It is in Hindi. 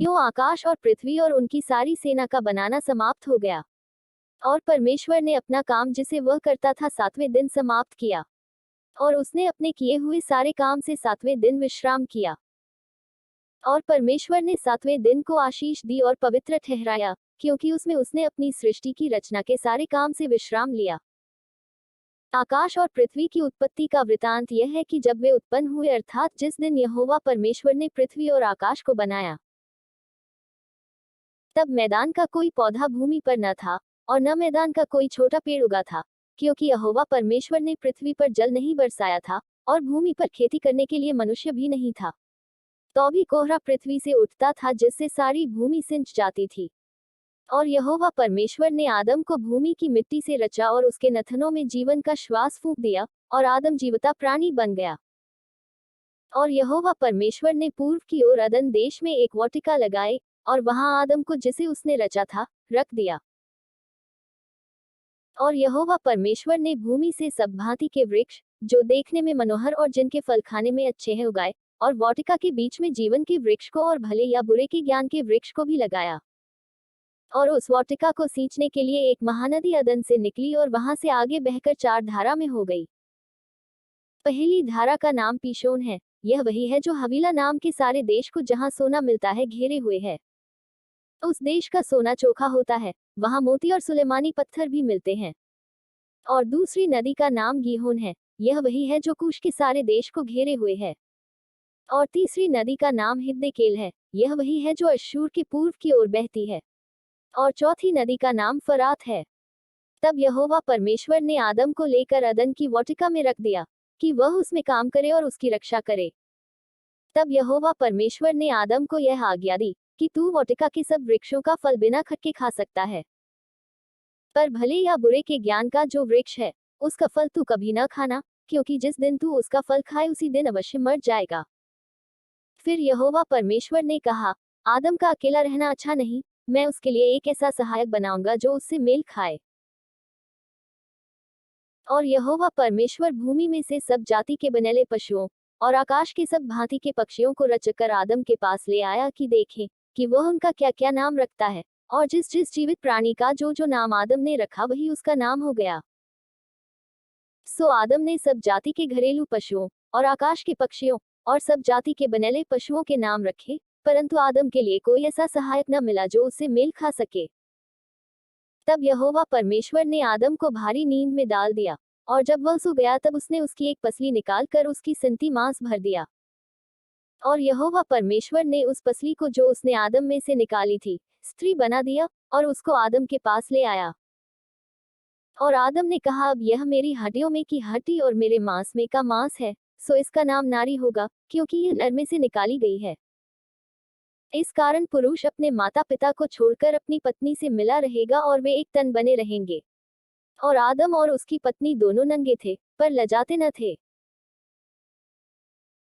यूं आकाश और पृथ्वी और उनकी सारी सेना का बनाना समाप्त हो गया। और परमेश्वर ने अपना काम जिसे वह करता था 7वें दिन समाप्त किया। और उसने अपने किए हुए सारे काम से 7वें दिन विश्राम किया। और परमेश्वर ने 7वें दिन को आशीष दी और पवित्र ठहराया, क्योंकि उसमें उसने अपनी सृष्टि की रचना के सारे काम से विश्राम लिया। आकाश और पृथ्वी की उत्पत्ति का वृतांत यह है कि जब वे उत्पन्न हुए, अर्थात जिस दिन यहोवा परमेश्वर ने पृथ्वी और आकाश को बनाया, तब मैदान का कोई पौधा भूमि पर न था, और न मैदान का कोई छोटा पेड़ उगा था, क्योंकि यहोवा परमेश्वर ने पृथ्वी पर जल नहीं बरसाया था, और भूमि पर खेती करने के लिए मनुष्य भी नहीं था। तो भी कोहरा पृथ्वी से उठता था, जिससे सारी भूमि सिंच जाती थी। और यहोवा परमेश्वर ने आदम को भूमि की मिट्टी से रचा और उसके नथनों में जीवन का श्वास फूंक दिया, और आदम जीवता प्राणी बन गया। और यहोवा परमेश्वर ने पूर्व की ओर अदन देश में एक वाटिका लगाई, और वहां आदम को, जिसे उसने रचा था, रख दिया। और यहोवा परमेश्वर ने भूमि से सब भांति के वृक्ष, जो देखने में मनोहर और जिनके फल खाने में अच्छे हैं, उगाए, और वाटिका के बीच में जीवन के वृक्ष को और भले या बुरे के ज्ञान के वृक्ष को भी लगाया। और उस वाटिका को सींचने के लिए एक महानदी अदन से निकली और वहां से आगे बहकर 4 धारा में हो गई। पहली धारा का नाम पीशोन है। यह वही है जो हवीला नाम के सारे देश को, जहां सोना मिलता है, घेरे हुए है। उस देश का सोना चोखा होता है, वहां मोती और सुलेमानी पत्थर भी मिलते हैं। और दूसरी नदी का नाम गीहोन है। यह वही है जो कूश के सारे देश को घेरे हुए है। और तीसरी नदी का नाम हिद्देकेल है। यह वही है जो अश्शूर के पूर्व की ओर बहती है। और चौथी नदी का नाम फरात है। तब यहोवा परमेश्वर ने आदम को लेकर अदन की वाटिका में रख दिया, कि वह उसमें काम करे और उसकी रक्षा करे। तब यहोवा परमेश्वर ने आदम को यह आज्ञा दी, कि तू वाटिका के सब वृक्षों का फल बिना खटके खा सकता है, पर भले या बुरे के ज्ञान का जो वृक्ष है, उसका फल तू कभी न खाना, क्योंकि जिस दिन तू उसका फल खाए, उसी दिन अवश्य मर जाएगा। फिर यहोवा परमेश्वर ने कहा, आदम का अकेला रहना अच्छा नहीं, मैं उसके लिए एक ऐसा सहायक बनाऊंगा जो उससे मेल खाए। और यहोवा परमेश्वर भूमि में से सब जाति के बनेले पशुओं और आकाश के सब भांति के पक्षियों को रचकर आदम के पास ले आया, कि देखें कि वह उनका क्या क्या नाम रखता है। और जिस जिस जीवित प्राणी का जो जो नाम आदम ने रखा, वही उसका नाम हो गया। सो आदम ने सब जाति के घरेलू पशुओं और आकाश के पक्षियों और सब जाति के बनेले पशुओं के नाम रखे, परंतु आदम के लिए कोई ऐसा सहायक न मिला जो उससे मेल खा सके। तब यहोवा परमेश्वर ने आदम को भारी नींद में डाल दिया, और जब वह सो गया, तब उसने उसकी एक पसली निकाल कर उसकी सिंती मांस भर दिया। और यहोवा परमेश्वर ने उस पसली को, जो उसने आदम में से निकाली थी, स्त्री बना दिया, और उसको आदम के पास ले आया। और आदम ने कहा, अब यह मेरी हड्डियों में की हड्डी और मेरे मांस में का मांस है, सो इसका नाम नारी होगा, क्योंकि यह नर में से निकाली गई है। इस कारण पुरुष अपने माता पिता को छोड़कर अपनी पत्नी से मिला रहेगा, और वे एक तन बने रहेंगे। और आदम और उसकी पत्नी दोनों नंगे थे, पर लजाते न थे।